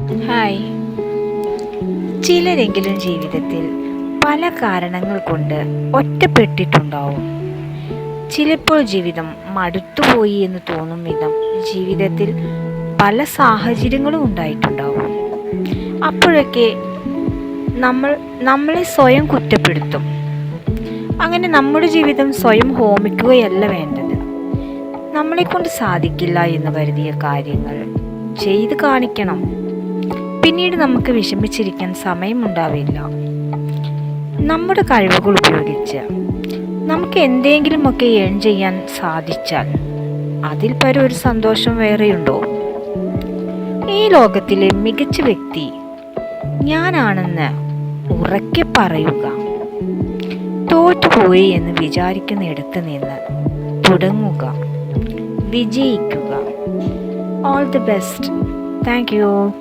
Hi. ചിലരെങ്കിലും ജീവിതത്തിൽ പല കാരണങ്ങൾ കൊണ്ട് ഒറ്റപ്പെട്ടിട്ടുണ്ടാവും. ചിലപ്പോൾ ജീവിതം മടുത്തുപോയി എന്ന് തോന്നും വിധം ജീവിതത്തിൽ പല സാഹചര്യങ്ങളും ഉണ്ടായിട്ടുണ്ടാവും. അപ്പോഴൊക്കെ നമ്മളെ സ്വയം കുറ്റപ്പെടുത്തും. അങ്ങനെ നമ്മുടെ ജീവിതം സ്വയം ഹോമിക്കുകയല്ല വേണ്ടത്. നമ്മളെക്കൊണ്ട് സാധിക്കില്ല എന്ന് കരുതിയ കാര്യങ്ങൾ ചെയ്ത് കാണിക്കണം. പിന്നീട് നമുക്ക് വിഷമിച്ചിരിക്കാൻ സമയമുണ്ടാവില്ല. നമ്മുടെ കഴിവുകൾ ഉപയോഗിച്ച് നമുക്ക് എന്തെങ്കിലുമൊക്കെ ഏൺ ചെയ്യാൻ സാധിച്ചാൽ അതിൽ പരം ഒരു സന്തോഷം വേറെയുണ്ടോ? ഈ ലോകത്തിലെ മികച്ച വ്യക്തി ഞാനാണെന്ന് ഉറക്കെ പറയുക. തോറ്റുപോയി എന്ന് വിചാരിക്കുന്നിടത്ത് നിന്ന് തുടങ്ങുക, വിജയിക്കുക. All the best. Thank U.